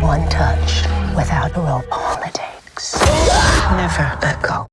One touch without real politics. Never let go.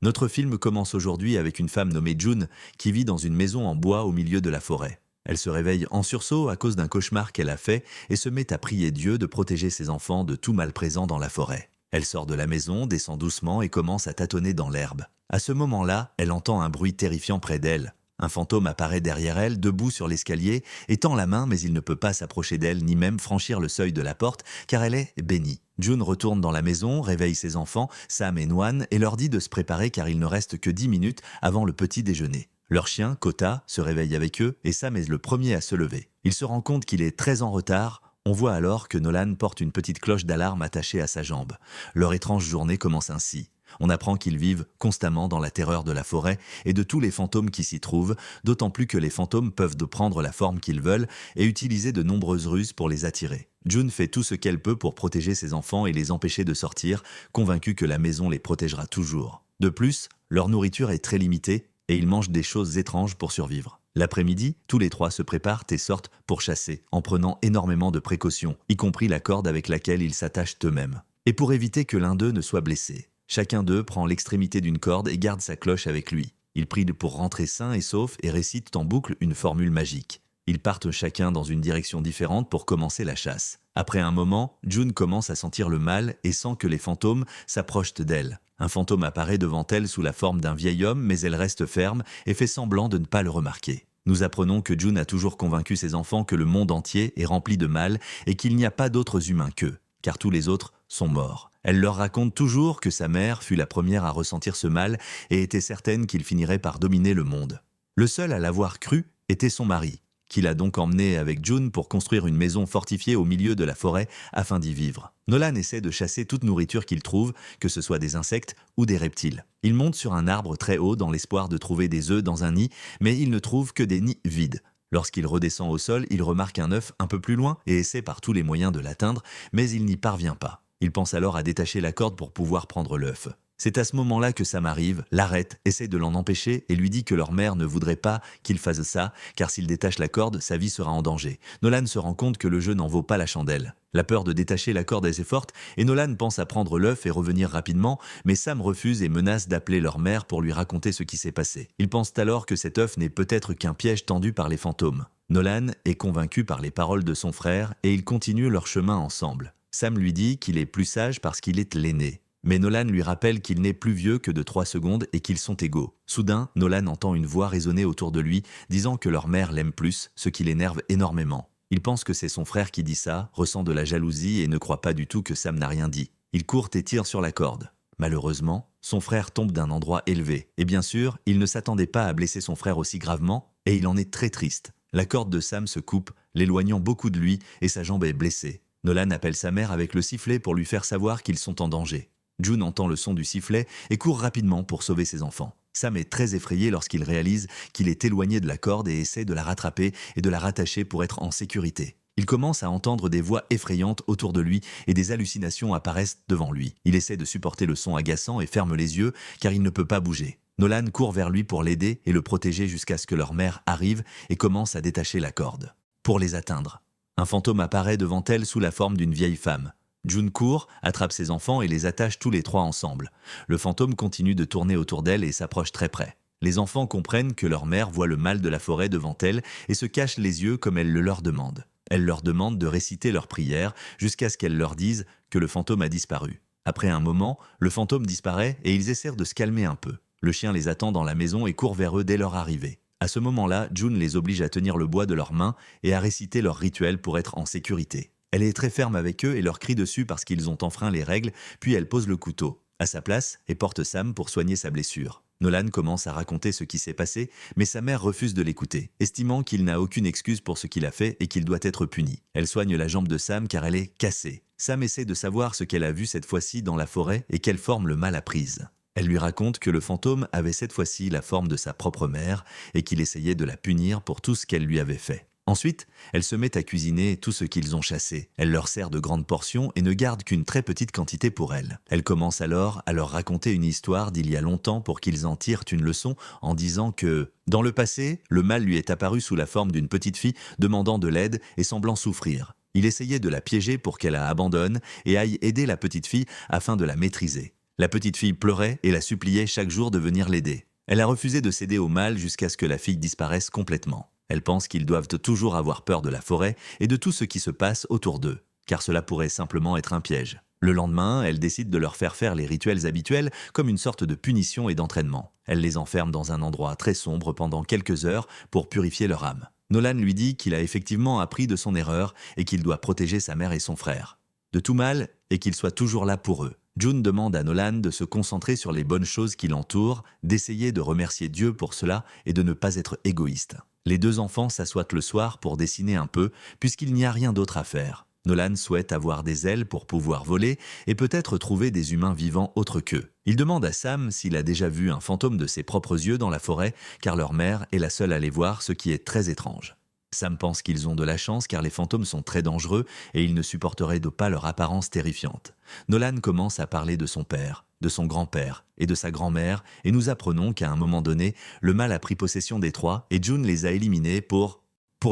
Notre film commence aujourd'hui avec une femme nommée June qui vit dans une maison en bois au milieu de la forêt. Elle se réveille en sursaut à cause d'un cauchemar qu'elle a fait et se met à prier Dieu de protéger ses enfants de tout mal présent dans la forêt. Elle sort de la maison, descend doucement et commence à tâtonner dans l'herbe. À ce moment-là, elle entend un bruit terrifiant près d'elle. Un fantôme apparaît derrière elle, debout sur l'escalier, et tend la main, mais il ne peut pas s'approcher d'elle ni même franchir le seuil de la porte, car elle est bénie. June retourne dans la maison, réveille ses enfants, Sam et Nwan, et leur dit de se préparer car il ne reste que 10 minutes avant le petit déjeuner. Leur chien, Kota, se réveille avec eux, et Sam est le premier à se lever. Il se rend compte qu'il est très en retard. On voit alors que Nolan porte une petite cloche d'alarme attachée à sa jambe. Leur étrange journée commence ainsi. On apprend qu'ils vivent constamment dans la terreur de la forêt et de tous les fantômes qui s'y trouvent, d'autant plus que les fantômes peuvent prendre la forme qu'ils veulent et utiliser de nombreuses ruses pour les attirer. June fait tout ce qu'elle peut pour protéger ses enfants et les empêcher de sortir, convaincue que la maison les protégera toujours. De plus, leur nourriture est très limitée et ils mangent des choses étranges pour survivre. L'après-midi, tous les trois se préparent et sortent pour chasser, en prenant énormément de précautions, y compris la corde avec laquelle ils s'attachent eux-mêmes. Et pour éviter que l'un d'eux ne soit blessé. Chacun d'eux prend l'extrémité d'une corde et garde sa cloche avec lui. Ils prient pour rentrer sains et saufs et récitent en boucle une formule magique. Ils partent chacun dans une direction différente pour commencer la chasse. Après un moment, June commence à sentir le mal et sent que les fantômes s'approchent d'elle. Un fantôme apparaît devant elle sous la forme d'un vieil homme, mais elle reste ferme et fait semblant de ne pas le remarquer. Nous apprenons que June a toujours convaincu ses enfants que le monde entier est rempli de mal et qu'il n'y a pas d'autres humains qu'eux, car tous les autres sont morts. Elle leur raconte toujours que sa mère fut la première à ressentir ce mal et était certaine qu'il finirait par dominer le monde. Le seul à l'avoir cru était son mari, qui l'a donc emmené avec June pour construire une maison fortifiée au milieu de la forêt afin d'y vivre. Nolan essaie de chasser toute nourriture qu'il trouve, que ce soit des insectes ou des reptiles. Il monte sur un arbre très haut dans l'espoir de trouver des œufs dans un nid, mais il ne trouve que des nids vides. Lorsqu'il redescend au sol, il remarque un œuf un peu plus loin et essaie par tous les moyens de l'atteindre, mais il n'y parvient pas. Il pense alors à détacher la corde pour pouvoir prendre l'œuf. C'est à ce moment-là que Sam arrive, l'arrête, essaie de l'en empêcher et lui dit que leur mère ne voudrait pas qu'il fasse ça, car s'il détache la corde, sa vie sera en danger. Nolan se rend compte que le jeu n'en vaut pas la chandelle. La peur de détacher la corde est assez forte et Nolan pense à prendre l'œuf et revenir rapidement, mais Sam refuse et menace d'appeler leur mère pour lui raconter ce qui s'est passé. Ils pensent alors que cet œuf n'est peut-être qu'un piège tendu par les fantômes. Nolan est convaincu par les paroles de son frère et ils continuent leur chemin ensemble. Sam lui dit qu'il est plus sage parce qu'il est l'aîné. Mais Nolan lui rappelle qu'il n'est plus vieux que de 3 secondes et qu'ils sont égaux. Soudain, Nolan entend une voix résonner autour de lui, disant que leur mère l'aime plus, ce qui l'énerve énormément. Il pense que c'est son frère qui dit ça, ressent de la jalousie et ne croit pas du tout que Sam n'a rien dit. Il court et tire sur la corde. Malheureusement, son frère tombe d'un endroit élevé. Et bien sûr, il ne s'attendait pas à blesser son frère aussi gravement, et il en est très triste. La corde de Sam se coupe, l'éloignant beaucoup de lui, et sa jambe est blessée. Nolan appelle sa mère avec le sifflet pour lui faire savoir qu'ils sont en danger. June entend le son du sifflet et court rapidement pour sauver ses enfants. Sam est très effrayé lorsqu'il réalise qu'il est éloigné de la corde et essaie de la rattraper et de la rattacher pour être en sécurité. Il commence à entendre des voix effrayantes autour de lui et des hallucinations apparaissent devant lui. Il essaie de supporter le son agaçant et ferme les yeux car il ne peut pas bouger. Nolan court vers lui pour l'aider et le protéger jusqu'à ce que leur mère arrive et commence à détacher la corde. Pour les atteindre, un fantôme apparaît devant elle sous la forme d'une vieille femme. June court, attrape ses enfants et les attache tous les trois ensemble. Le fantôme continue de tourner autour d'elle et s'approche très près. Les enfants comprennent que leur mère voit le mal de la forêt devant elle et se cachent les yeux comme elle le leur demande. Elle leur demande de réciter leurs prières jusqu'à ce qu'elle leur dise que le fantôme a disparu. Après un moment, le fantôme disparaît et ils essaient de se calmer un peu. Le chien les attend dans la maison et court vers eux dès leur arrivée. À ce moment-là, June les oblige à tenir le bois de leurs mains et à réciter leur rituel pour être en sécurité. Elle est très ferme avec eux et leur crie dessus parce qu'ils ont enfreint les règles, puis elle pose le couteau à sa place et porte Sam pour soigner sa blessure. Nolan commence à raconter ce qui s'est passé, mais sa mère refuse de l'écouter, estimant qu'il n'a aucune excuse pour ce qu'il a fait et qu'il doit être puni. Elle soigne la jambe de Sam car elle est cassée. Sam essaie de savoir ce qu'elle a vu cette fois-ci dans la forêt et quelle forme le mal a prise. Elle lui raconte que le fantôme avait cette fois-ci la forme de sa propre mère et qu'il essayait de la punir pour tout ce qu'elle lui avait fait. Ensuite, elle se met à cuisiner tout ce qu'ils ont chassé. Elle leur sert de grandes portions et ne garde qu'une très petite quantité pour elle. Elle commence alors à leur raconter une histoire d'il y a longtemps pour qu'ils en tirent une leçon en disant que, dans le passé, le mal lui est apparu sous la forme d'une petite fille demandant de l'aide et semblant souffrir. Il essayait de la piéger pour qu'elle la abandonne et aille aider la petite fille afin de la maîtriser. La petite fille pleurait et la suppliait chaque jour de venir l'aider. Elle a refusé de céder au mal jusqu'à ce que la fille disparaisse complètement. Elle pense qu'ils doivent toujours avoir peur de la forêt et de tout ce qui se passe autour d'eux, car cela pourrait simplement être un piège. Le lendemain, elle décide de leur faire les rituels habituels comme une sorte de punition et d'entraînement. Elle les enferme dans un endroit très sombre pendant quelques heures pour purifier leur âme. Nolan lui dit qu'il a effectivement appris de son erreur et qu'il doit protéger sa mère et son frère de tout mal et qu'il soit toujours là pour eux. June demande à Nolan de se concentrer sur les bonnes choses qui l'entourent, d'essayer de remercier Dieu pour cela et de ne pas être égoïste. Les deux enfants s'assoient le soir pour dessiner un peu, puisqu'il n'y a rien d'autre à faire. Nolan souhaite avoir des ailes pour pouvoir voler et peut-être trouver des humains vivants autres qu'eux. Il demande à Sam s'il a déjà vu un fantôme de ses propres yeux dans la forêt, car leur mère est la seule à les voir, ce qui est très étrange. Sam pense qu'ils ont de la chance car les fantômes sont très dangereux et ils ne supporteraient pas leur apparence terrifiante. Nolan commence à parler de son père, de son grand-père et de sa grand-mère et nous apprenons qu'à un moment donné, le mal a pris possession des trois et June les a éliminés pour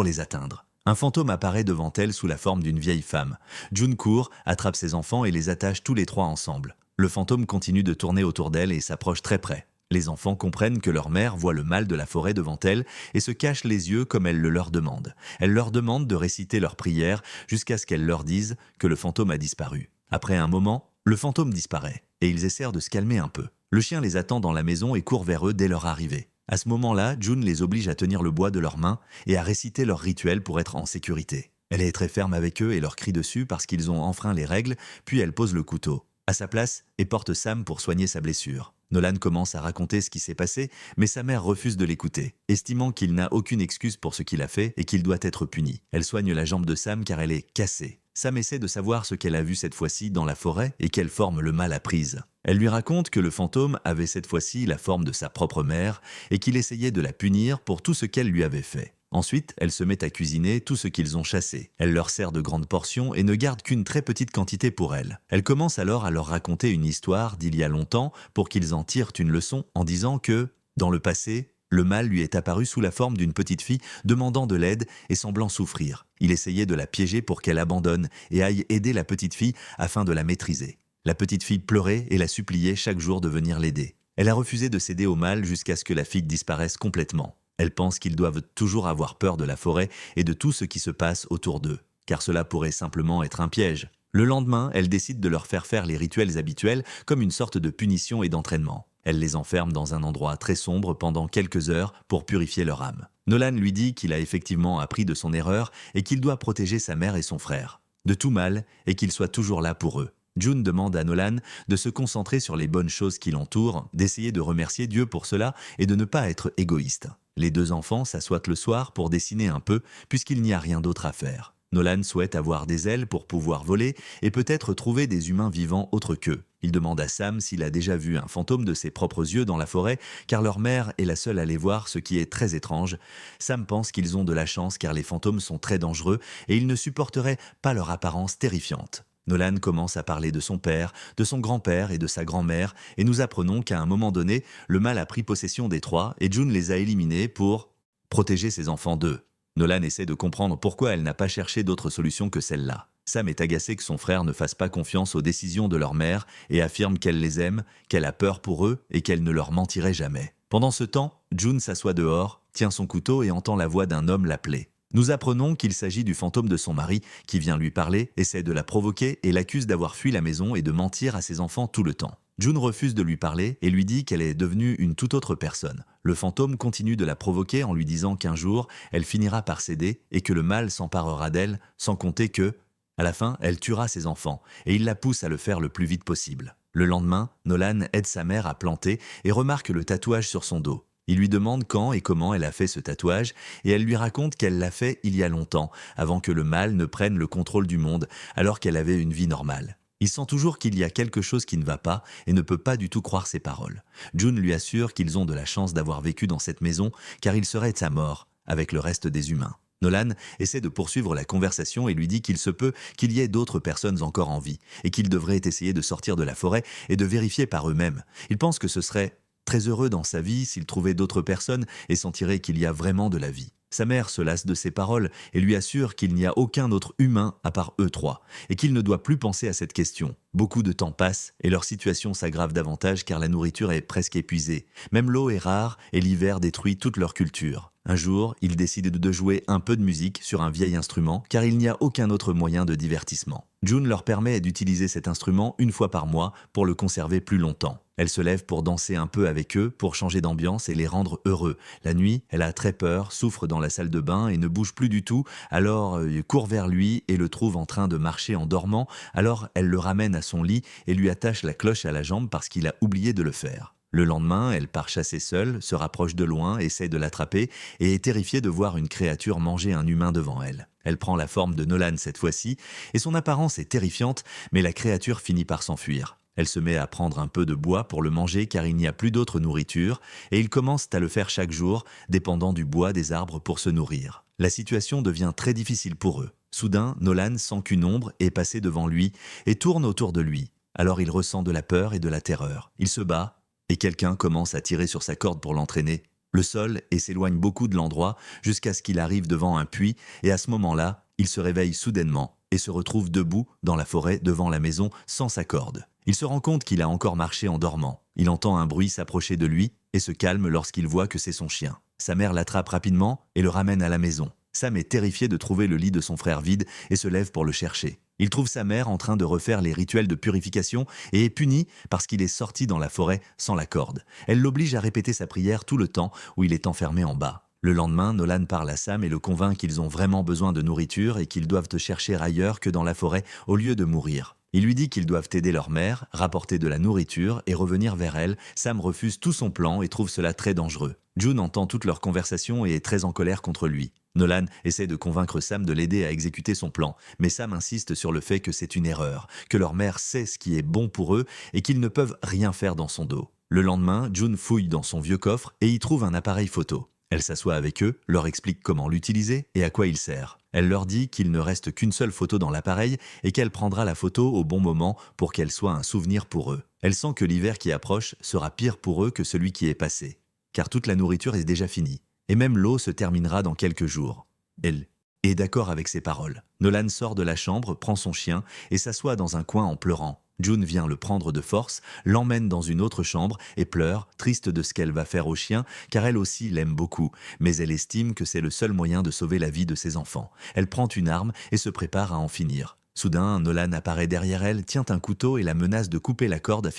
les atteindre. Un fantôme apparaît devant elle sous la forme d'une vieille femme. June court, attrape ses enfants et les attache tous les trois ensemble. Le fantôme continue de tourner autour d'elle et s'approche très près. Les enfants comprennent que leur mère voit le mal de la forêt devant elle et se cachent les yeux comme elle le leur demande. Elle leur demande de réciter leurs prières jusqu'à ce qu'elle leur dise que le fantôme a disparu. Après un moment, le fantôme disparaît et ils essaient de se calmer un peu. Le chien les attend dans la maison et court vers eux dès leur arrivée. À ce moment-là, June les oblige à tenir le bois de leurs mains et à réciter leur rituel pour être en sécurité. Elle est très ferme avec eux et leur crie dessus parce qu'ils ont enfreint les règles, puis elle pose le couteau à sa place et porte Sam pour soigner sa blessure. Nolan commence à raconter ce qui s'est passé, mais sa mère refuse de l'écouter, estimant qu'il n'a aucune excuse pour ce qu'il a fait et qu'il doit être puni. Elle soigne la jambe de Sam car elle est cassée. Sam essaie de savoir ce qu'elle a vu cette fois-ci dans la forêt et quelle forme le mal a prise. Elle lui raconte que le fantôme avait cette fois-ci la forme de sa propre mère et qu'il essayait de la punir pour tout ce qu'elle lui avait fait. Ensuite, elle se met à cuisiner tout ce qu'ils ont chassé. Elle leur sert de grandes portions et ne garde qu'une très petite quantité pour elle. Elle commence alors à leur raconter une histoire d'il y a longtemps pour qu'ils en tirent une leçon en disant que, dans le passé, le mal lui est apparu sous la forme d'une petite fille demandant de l'aide et semblant souffrir. Il essayait de la piéger pour qu'elle abandonne et aille aider la petite fille afin de la maîtriser. La petite fille pleurait et la suppliait chaque jour de venir l'aider. Elle a refusé de céder au mal jusqu'à ce que la fille disparaisse complètement. Elle pense qu'ils doivent toujours avoir peur de la forêt et de tout ce qui se passe autour d'eux, car cela pourrait simplement être un piège. Le lendemain, elle décide de leur faire les rituels habituels comme une sorte de punition et d'entraînement. Elle les enferme dans un endroit très sombre pendant quelques heures pour purifier leur âme. Nolan lui dit qu'il a effectivement appris de son erreur et qu'il doit protéger sa mère et son frère de tout mal et qu'il soit toujours là pour eux. June demande à Nolan de se concentrer sur les bonnes choses qui l'entourent, d'essayer de remercier Dieu pour cela et de ne pas être égoïste. Les deux enfants s'assoient le soir pour dessiner un peu puisqu'il n'y a rien d'autre à faire. Nolan souhaite avoir des ailes pour pouvoir voler et peut-être trouver des humains vivants autres qu'eux. Il demande à Sam s'il a déjà vu un fantôme de ses propres yeux dans la forêt car leur mère est la seule à les voir, ce qui est très étrange. Sam pense qu'ils ont de la chance car les fantômes sont très dangereux et ils ne supporteraient pas leur apparence terrifiante. Nolan commence à parler de son père, de son grand-père et de sa grand-mère et nous apprenons qu'à un moment donné, le mal a pris possession des trois et June les a éliminés pour protéger ses enfants d'eux. Nolan essaie de comprendre pourquoi elle n'a pas cherché d'autre solution que celle-là. Sam est agacé que son frère ne fasse pas confiance aux décisions de leur mère et affirme qu'elle les aime, qu'elle a peur pour eux et qu'elle ne leur mentirait jamais. Pendant ce temps, June s'assoit dehors, tient son couteau et entend la voix d'un homme l'appeler. Nous apprenons qu'il s'agit du fantôme de son mari qui vient lui parler, essaie de la provoquer et l'accuse d'avoir fui la maison et de mentir à ses enfants tout le temps. June refuse de lui parler et lui dit qu'elle est devenue une toute autre personne. Le fantôme continue de la provoquer en lui disant qu'un jour, elle finira par céder et que le mal s'emparera d'elle, sans compter que, à la fin, elle tuera ses enfants et il la pousse à le faire le plus vite possible. Le lendemain, Nolan aide sa mère à planter et remarque le tatouage sur son dos. Il lui demande quand et comment elle a fait ce tatouage et elle lui raconte qu'elle l'a fait il y a longtemps, avant que le mal ne prenne le contrôle du monde, alors qu'elle avait une vie normale. Il sent toujours qu'il y a quelque chose qui ne va pas et ne peut pas du tout croire ses paroles. June lui assure qu'ils ont de la chance d'avoir vécu dans cette maison car il serait à mort avec le reste des humains. Nolan essaie de poursuivre la conversation et lui dit qu'il se peut qu'il y ait d'autres personnes encore en vie et qu'ils devraient essayer de sortir de la forêt et de vérifier par eux-mêmes. Il pense que ce serait très heureux dans sa vie s'il trouvait d'autres personnes et sentirait qu'il y a vraiment de la vie. Sa mère se lasse de ses paroles et lui assure qu'il n'y a aucun autre humain à part eux trois, et qu'il ne doit plus penser à cette question. Beaucoup de temps passe et leur situation s'aggrave davantage car la nourriture est presque épuisée. Même l'eau est rare et l'hiver détruit toute leur culture. Un jour, ils décident de jouer un peu de musique sur un vieil instrument car il n'y a aucun autre moyen de divertissement. June leur permet d'utiliser cet instrument une fois par mois pour le conserver plus longtemps. Elle se lève pour danser un peu avec eux, pour changer d'ambiance et les rendre heureux. La nuit, elle a très peur, souffre dans la salle de bain et ne bouge plus du tout, alors court vers lui et le trouve en train de marcher en dormant, alors elle le ramène à son lit et lui attache la cloche à la jambe parce qu'il a oublié de le faire. Le lendemain, elle part chasser seule, se rapproche de loin, essaie de l'attraper et est terrifiée de voir une créature manger un humain devant elle. Elle prend la forme de Nolan cette fois-ci et son apparence est terrifiante, mais la créature finit par s'enfuir. Elle se met à prendre un peu de bois pour le manger car il n'y a plus d'autre nourriture et ils commencent à le faire chaque jour, dépendant du bois des arbres pour se nourrir. La situation devient très difficile pour eux. Soudain, Nolan sent qu'une ombre est passée devant lui et tourne autour de lui. Alors il ressent de la peur et de la terreur. Il se bat et quelqu'un commence à tirer sur sa corde pour l'entraîner. Le sol et s'éloigne beaucoup de l'endroit jusqu'à ce qu'il arrive devant un puits et à ce moment-là, il se réveille soudainement et se retrouve debout dans la forêt devant la maison sans sa corde. Il se rend compte qu'il a encore marché en dormant. Il entend un bruit s'approcher de lui et se calme lorsqu'il voit que c'est son chien. Sa mère l'attrape rapidement et le ramène à la maison. Sam est terrifié de trouver le lit de son frère vide et se lève pour le chercher. Il trouve sa mère en train de refaire les rituels de purification et est puni parce qu'il est sorti dans la forêt sans la corde. Elle l'oblige à répéter sa prière tout le temps où il est enfermé en bas. Le lendemain, Nolan parle à Sam et le convainc qu'ils ont vraiment besoin de nourriture et qu'ils doivent te chercher ailleurs que dans la forêt au lieu de mourir. Il lui dit qu'ils doivent aider leur mère, rapporter de la nourriture et revenir vers elle. Sam refuse tout son plan et trouve cela très dangereux. June entend toute leur conversation et est très en colère contre lui. Nolan essaie de convaincre Sam de l'aider à exécuter son plan, mais Sam insiste sur le fait que c'est une erreur, que leur mère sait ce qui est bon pour eux et qu'ils ne peuvent rien faire dans son dos. Le lendemain, June fouille dans son vieux coffre et y trouve un appareil photo. Elle s'assoit avec eux, leur explique comment l'utiliser et à quoi il sert. Elle leur dit qu'il ne reste qu'une seule photo dans l'appareil et qu'elle prendra la photo au bon moment pour qu'elle soit un souvenir pour eux. Elle sent que l'hiver qui approche sera pire pour eux que celui qui est passé, car toute la nourriture est déjà finie, et même l'eau se terminera dans quelques jours. Elle est d'accord avec ses paroles. Nolan sort de la chambre, prend son chien et s'assoit dans un coin en pleurant. June vient le prendre de force, l'emmène dans une autre chambre et pleure, triste de ce qu'elle va faire au chien, car elle aussi l'aime beaucoup, mais elle estime que c'est le seul moyen de sauver la vie de ses enfants. Elle prend une arme et se prépare à en finir. Soudain, Nolan apparaît derrière elle, tient un couteau et la menace de couper la corde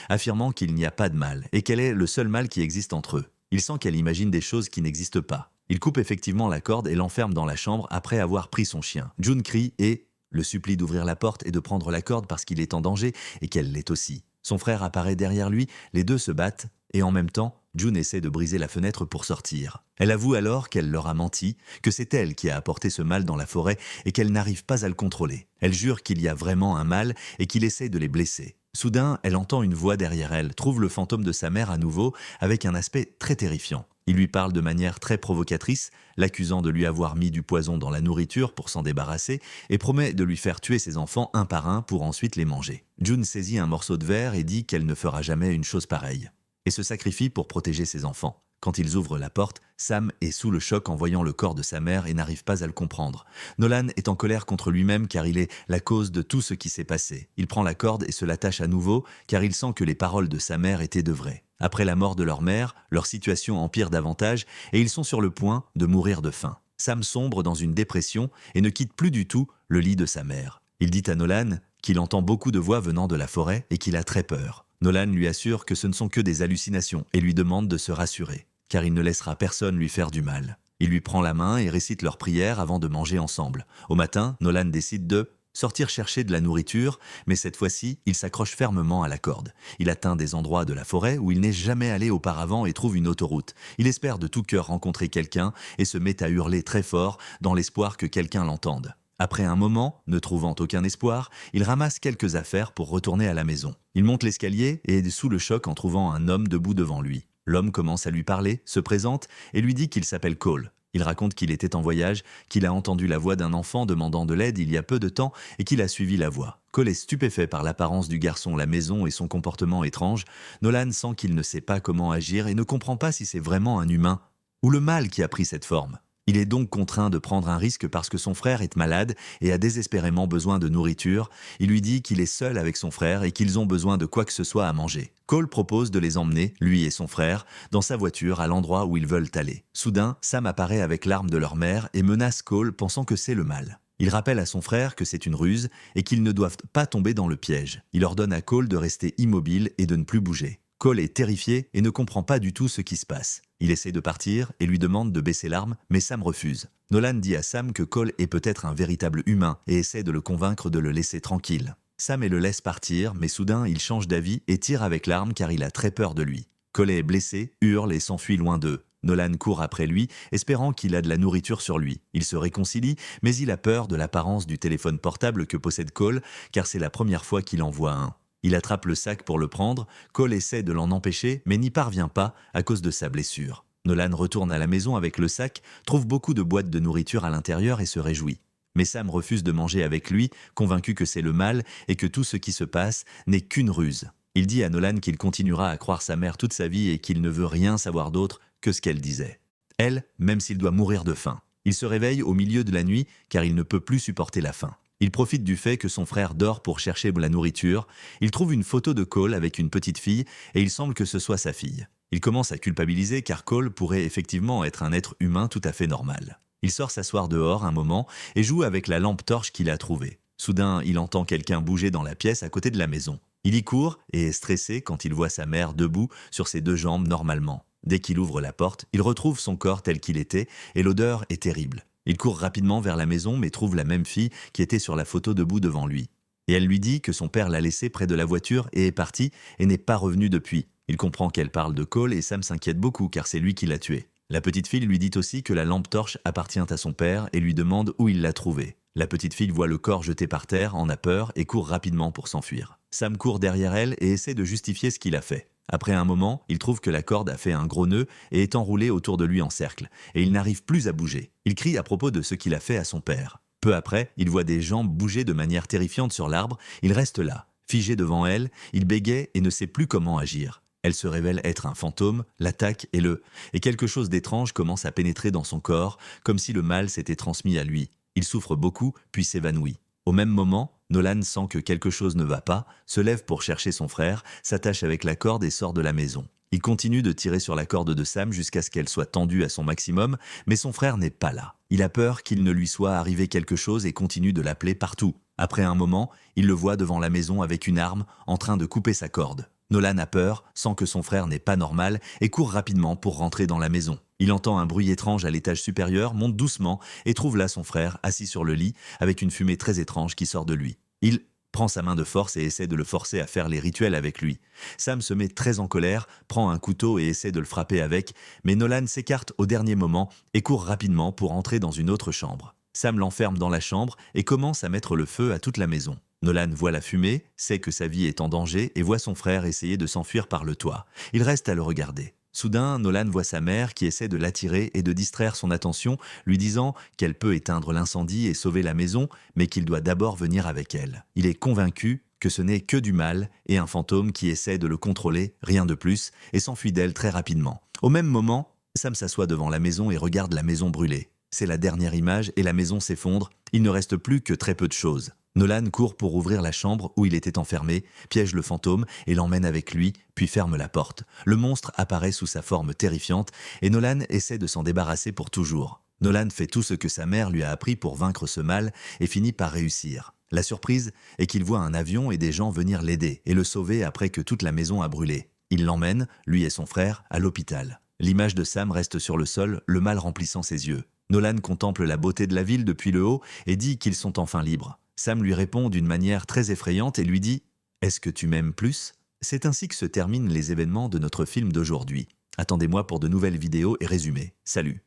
affirmant qu'il n'y a pas de mal et qu'elle est le seul mal qui existe entre eux. Il sent qu'elle imagine des choses qui n'existent pas. Il coupe effectivement la corde et l'enferme dans la chambre après avoir pris son chien. June crie et le supplie d'ouvrir la porte et de prendre la corde parce qu'il est en danger et qu'elle l'est aussi. Son frère apparaît derrière lui, les deux se battent et en même temps, June essaie de briser la fenêtre pour sortir. Elle avoue alors qu'elle leur a menti, que c'est elle qui a apporté ce mal dans la forêt et qu'elle n'arrive pas à le contrôler. Elle jure qu'il y a vraiment un mal et qu'il essaie de les blesser. Soudain, elle entend une voix derrière elle, trouve le fantôme de sa mère à nouveau avec un aspect très terrifiant. Il lui parle de manière très provocatrice, l'accusant de lui avoir mis du poison dans la nourriture pour s'en débarrasser et promet de lui faire tuer ses enfants un par un pour ensuite les manger. June saisit un morceau de verre et dit qu'elle ne fera jamais une chose pareille et se sacrifie pour protéger ses enfants. Quand ils ouvrent la porte, Sam est sous le choc en voyant le corps de sa mère et n'arrive pas à le comprendre. Nolan est en colère contre lui-même car il est la cause de tout ce qui s'est passé. Il prend la corde et se l'attache à nouveau car il sent que les paroles de sa mère étaient de vraies. Après la mort de leur mère, leur situation empire davantage et ils sont sur le point de mourir de faim. Sam sombre dans une dépression et ne quitte plus du tout le lit de sa mère. Il dit à Nolan qu'il entend beaucoup de voix venant de la forêt et qu'il a très peur. Nolan lui assure que ce ne sont que des hallucinations et lui demande de se rassurer, car il ne laissera personne lui faire du mal. Il lui prend la main et récite leur prière avant de manger ensemble. Au matin, Nolan décide de sortir chercher de la nourriture, mais cette fois-ci, il s'accroche fermement à la corde. Il atteint des endroits de la forêt où il n'est jamais allé auparavant et trouve une autoroute. Il espère de tout cœur rencontrer quelqu'un et se met à hurler très fort dans l'espoir que quelqu'un l'entende. Après un moment, ne trouvant aucun espoir, il ramasse quelques affaires pour retourner à la maison. Il monte l'escalier et est sous le choc en trouvant un homme debout devant lui. L'homme commence à lui parler, se présente et lui dit qu'il s'appelle Cole. Il raconte qu'il était en voyage, qu'il a entendu la voix d'un enfant demandant de l'aide il y a peu de temps et qu'il a suivi la voix. Cole est stupéfait par l'apparence du garçon, la maison et son comportement étrange. Nolan sent qu'il ne sait pas comment agir et ne comprend pas si c'est vraiment un humain ou le mal qui a pris cette forme. Il est donc contraint de prendre un risque parce que son frère est malade et a désespérément besoin de nourriture. Il lui dit qu'il est seul avec son frère et qu'ils ont besoin de quoi que ce soit à manger. Cole propose de les emmener, lui et son frère, dans sa voiture à l'endroit où ils veulent aller. Soudain, Sam apparaît avec l'arme de leur mère et menace Cole pensant que c'est le mal. Il rappelle à son frère que c'est une ruse et qu'ils ne doivent pas tomber dans le piège. Il ordonne à Cole de rester immobile et de ne plus bouger. Cole est terrifié et ne comprend pas du tout ce qui se passe. Il essaie de partir et lui demande de baisser l'arme, mais Sam refuse. Nolan dit à Sam que Cole est peut-être un véritable humain et essaie de le convaincre de le laisser tranquille. Sam le laisse partir, mais soudain il change d'avis et tire avec l'arme car il a très peur de lui. Cole est blessé, hurle et s'enfuit loin d'eux. Nolan court après lui, espérant qu'il a de la nourriture sur lui. Ils se réconcilient, mais il a peur de l'apparence du téléphone portable que possède Cole, car c'est la première fois qu'il en voit un. Il attrape le sac pour le prendre, Cole essaie de l'en empêcher, mais n'y parvient pas à cause de sa blessure. Nolan retourne à la maison avec le sac, trouve beaucoup de boîtes de nourriture à l'intérieur et se réjouit. Mais Sam refuse de manger avec lui, convaincu que c'est le mal et que tout ce qui se passe n'est qu'une ruse. Il dit à Nolan qu'il continuera à croire sa mère toute sa vie et qu'il ne veut rien savoir d'autre que ce qu'elle disait. Elle, même s'il doit mourir de faim. Il se réveille au milieu de la nuit car il ne peut plus supporter la faim. Il profite du fait que son frère dort pour chercher la nourriture. Il trouve une photo de Cole avec une petite fille et il semble que ce soit sa fille. Il commence à culpabiliser car Cole pourrait effectivement être un être humain tout à fait normal. Il sort s'asseoir dehors un moment et joue avec la lampe torche qu'il a trouvée. Soudain, il entend quelqu'un bouger dans la pièce à côté de la maison. Il y court et est stressé quand il voit sa mère debout sur ses deux jambes normalement. Dès qu'il ouvre la porte, il retrouve son corps tel qu'il était et l'odeur est terrible. Il court rapidement vers la maison mais trouve la même fille qui était sur la photo debout devant lui. Et elle lui dit que son père l'a laissée près de la voiture et est parti et n'est pas revenu depuis. Il comprend qu'elle parle de Cole et Sam s'inquiète beaucoup car c'est lui qui l'a tué. La petite fille lui dit aussi que la lampe torche appartient à son père et lui demande où il l'a trouvée. La petite fille voit le corps jeté par terre, en a peur et court rapidement pour s'enfuir. Sam court derrière elle et essaie de justifier ce qu'il a fait. Après un moment, il trouve que la corde a fait un gros nœud et est enroulée autour de lui en cercle, et il n'arrive plus à bouger. Il crie à propos de ce qu'il a fait à son père. Peu après, il voit des jambes bouger de manière terrifiante sur l'arbre. Il reste là, figé devant elle, il bégaye et ne sait plus comment agir. Elle se révèle être un fantôme, l'attaque et quelque chose d'étrange commence à pénétrer dans son corps, comme si le mal s'était transmis à lui. Il souffre beaucoup, puis s'évanouit. Au même moment, Nolan sent que quelque chose ne va pas, se lève pour chercher son frère, s'attache avec la corde et sort de la maison. Il continue de tirer sur la corde de Sam jusqu'à ce qu'elle soit tendue à son maximum, mais son frère n'est pas là. Il a peur qu'il ne lui soit arrivé quelque chose et continue de l'appeler partout. Après un moment, il le voit devant la maison avec une arme, en train de couper sa corde. Nolan a peur, sent que son frère n'est pas normal et court rapidement pour rentrer dans la maison. Il entend un bruit étrange à l'étage supérieur, monte doucement et trouve là son frère assis sur le lit avec une fumée très étrange qui sort de lui. Il prend sa main de force et essaie de le forcer à faire les rituels avec lui. Sam se met très en colère, prend un couteau et essaie de le frapper avec, mais Nolan s'écarte au dernier moment et court rapidement pour entrer dans une autre chambre. Sam l'enferme dans la chambre et commence à mettre le feu à toute la maison. Nolan voit la fumée, sait que sa vie est en danger et voit son frère essayer de s'enfuir par le toit. Il reste à le regarder. Soudain, Nolan voit sa mère qui essaie de l'attirer et de distraire son attention, lui disant qu'elle peut éteindre l'incendie et sauver la maison, mais qu'il doit d'abord venir avec elle. Il est convaincu que ce n'est que du mal et un fantôme qui essaie de le contrôler, rien de plus, et s'enfuit d'elle très rapidement. Au même moment, Sam s'assoit devant la maison et regarde la maison brûler. C'est la dernière image et la maison s'effondre. Il ne reste plus que très peu de choses. Nolan court pour ouvrir la chambre où il était enfermé, piège le fantôme et l'emmène avec lui, puis ferme la porte. Le monstre apparaît sous sa forme terrifiante et Nolan essaie de s'en débarrasser pour toujours. Nolan fait tout ce que sa mère lui a appris pour vaincre ce mal et finit par réussir. La surprise est qu'il voit un avion et des gens venir l'aider et le sauver après que toute la maison a brûlé. Il l'emmène, lui et son frère, à l'hôpital. L'image de Sam reste sur le sol, le mal remplissant ses yeux. Nolan contemple la beauté de la ville depuis le haut et dit qu'ils sont enfin libres. Sam lui répond d'une manière très effrayante et lui dit « Est-ce que tu m'aimes plus ?» C'est ainsi que se terminent les événements de notre film d'aujourd'hui. Attendez-moi pour de nouvelles vidéos et résumés. Salut!